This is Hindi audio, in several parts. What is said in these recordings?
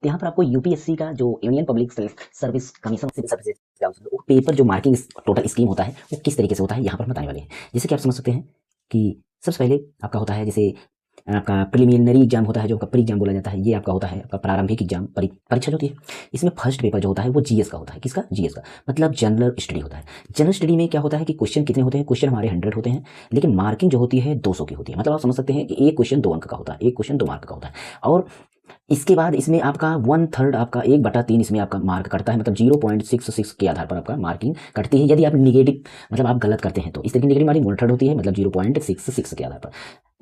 तो यहाँ पर आपको यूपीएससी का जो union public service commission civil services exam वो पेपर जो मार्किंग टोटल स्कीम होता है वो किस तरीके से होता है यहाँ पर हम बताने वाले हैं। जैसे कि आप समझ सकते हैं कि सबसे पहले आपका होता है जैसे आपका प्रिलिमिनरी एग्जाम होता है जो आपका प्री एग्जाम बोला जाता है, ये आपका होता है आपका प्रारंभिक एग्जाम परीक्षा जो होती है। इसमें फर्स्ट पेपर जो होता है वो जीएस का होता है। किसका? जीएस का, मतलब जनरल स्टडी होता है। जनरल स्टडी में क्या होता है कि क्वेश्चन कितने होते हैं? क्वेश्चन हमारे 100 होते हैं, लेकिन मार्किंग जो होती है 200 की होती है। मतलब आप समझ सकते हैं कि एक क्वेश्चन 2 अंक का होता है, एक क्वेश्चन 2 मार्क का होता है। और इसके बाद इसमें आपका 1/3 आपका 1/3 इसमें आपका मार्क कटता है, मतलब 0.66 के आधार पर आपका मार्किंग कटती है। यदि आप निगेटिव मतलब आप गलत करते हैं तो इस तरह की निगेटिव मार्किंग 1/3 होती है, मतलब 0.66 के आधार पर।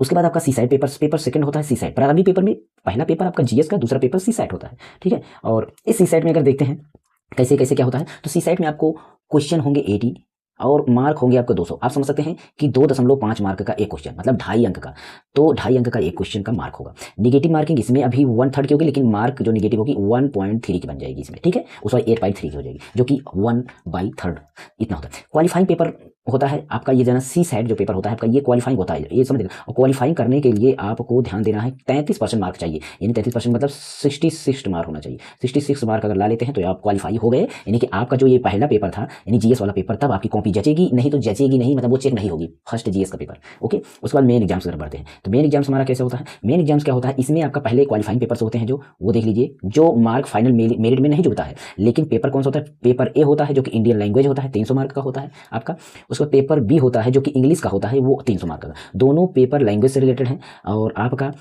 उसके बाद आपका सी साइड पेपर सेकंड होता है। सी साइड प्रारंभिक पेपर में पहला पेपर आपका जीएस का, दूसरा पेपर सी साइड होता है, ठीक है। और इस सी साइड में अगर देखते हैं कैसे कैसे क्या होता है, तो सी साइड में आपको क्वेश्चन होंगे 80 और मार्क होंगे आपको 200। आप समझ सकते हैं कि 2.5 मार्क का एक क्वेश्चन, मतलब 2.5 अंक का, तो 2.5 अंक का एक क्वेश्चन का मार्क होगा। निगेटिव मार्किंग इसमें अभी 1/3 की होगी, लेकिन मार्क जो निगेटिव होगी 1.3 की बन जाएगी इसमें, ठीक है। उस बार 8/3 की हो जाएगी, जो कि 1/3 इतना होता है। क्वालिफाइंग पेपर होता है आपका ये जना सी साइड जो पेपर होता है आपका, ये क्वालिफाइंग होता है, ये समझ लेना। और क्वालिफाइंग करने के लिए आपको ध्यान देना है 33% मार्क चाहिए, यानी 33% मतलब 66 मार्क होना चाहिए। 66 मार्क अगर ला लेते हैं तो आप क्वालिफाई हो गए। यानी कि आपका जो ये पहला पेपर था यानी जीएस वाला पेपर, तब आपकी कॉपी जचेगी, नहीं तो जचेगी नहीं, मतलब वो चेक नहीं होगी फर्स्ट जीएस का पेपर, ओके। उसके बाद मेन एग्जाम्स अगर बढ़ते हैं तो मेन एग्जाम्स हमारा कैसे होता है? मेन एग्जाम्स क्या होता है, इसमें आपका पहले क्वालिफाइंग पेपर्स होते हैं जो वो देख लीजिए, जो मार्क फाइनल मेरिट में नहीं जुड़ता है। लेकिन पेपर कौन सा होता है? पेपर ए होता है जो कि इंडियन लैंग्वेज होता है, 300 मार्क का होता है आपका। उसका पेपर बी होता है जो कि इंग्लिश का होता है, वो 300 मार्क का। दोनों पेपर लैंग्वेज से रिलेटेड हैं और आपका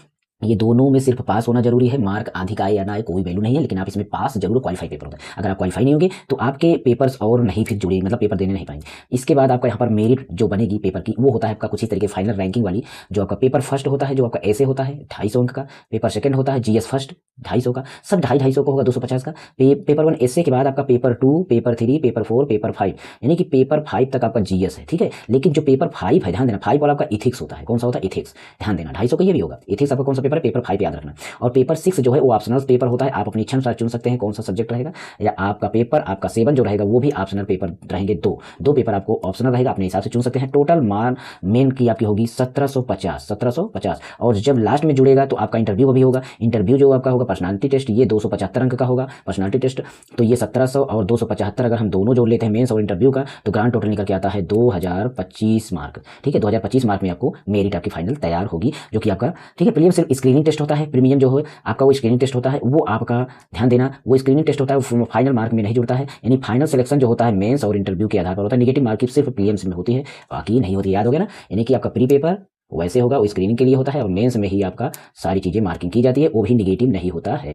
ये दोनों में सिर्फ पास होना जरूरी है। मार्क आधी का आए या ना आए कोई वैल्यू नहीं है, लेकिन आप इसमें पास जरूर, क्वालिफाई पेपर होता है। अगर आप क्वालिफाई नहीं होंगे तो आपके पेपर्स और नहीं फिर जुड़े, मतलब पेपर देने नहीं पाएंगे। इसके बाद आपका यहाँ पर मेरिट जो बनेगी पेपर की, वो होता है आपका कुछ इस तरीके फाइनल रैंकिंग वाली। जो आपका पेपर फर्स्ट होता है जो आपका ऐसे होता है 250 अंक का, पेपर सेकंड होता है जीएस फर्स्ट 250 का, सब 250 का होगा, 250 का। पेपर 1 ऐसे के बाद आपका पेपर 2, पेपर 3, पेपर 4, पेपर 5, यानी कि पेपर 5 तक आपका जीएस है, ठीक है। लेकिन जो पेपर 5 है, ध्यान देना, 5 वाला आपका इथिक्स होता है। कौन सा होता है? इथिक्स। ध्यान देना 250 का ये भी होगा। इथिक्स आपका कौन सा पेपर है? पेपर 5 याद रखना। और पेपर 6 जो है वो ऑप्शनल पेपर होता है, आप अपनी इच्छा अनुसार चुन सकते हैं कौन सा सब्जेक्ट रहेगा। या आपका पेपर आपका 7 जो रहेगा वो भी ऑप्शनल पेपर रहेंगे, दो पेपर आपको ऑप्शनल रहेगा, अपने हिसाब से चुन सकते हैं। टोटल मान मेन की आपकी होगी 1750। और जब लास्ट में जुड़ेगा तो आपका इंटरव्यू भी होगा। इंटरव्यू जो आपका होगा पर्सनालिटी टेस्ट, ये 275 अंक का होगा पर्सनालिटी टेस्ट। तो ये 1700 और 275 अगर हम दोनों जोड़ लेते हैं मेंस और इंटरव्यू का, तो ग्रांड टोटल निकल के आता है 2025 मार्क, ठीक है। 2025 मार्क में आपको मेरिट आपकी फाइनल तैयार होगी, जो कि आपका, ठीक है। प्रीलियम सिर्फ स्क्रीनिंग टेस्ट होता है, प्रीमियम जो है आपका वो स्क्रीनिंग टेस्ट होता है, वो आपका ध्यान देना, वो स्क्रीनिंग टेस्ट होता है, वो फाइनल मार्क में नहीं जुड़ता है। यानी फाइनल सिलेक्शन जो होता है मेंस और इंटरव्यू के आधार पर होता है। नेगेटिव मार्किंग सिर्फ प्रीलिम्स में होती है, बाकी नहीं होती, याद हो गया ना। यानी कि आपका प्री पेपर वैसे होगा, वो स्क्रीनिंग के लिए होता है, और मेंस में ही आपका सारी चीजें मार्किंग की जाती है, वो भी निगेटिव नहीं होता है।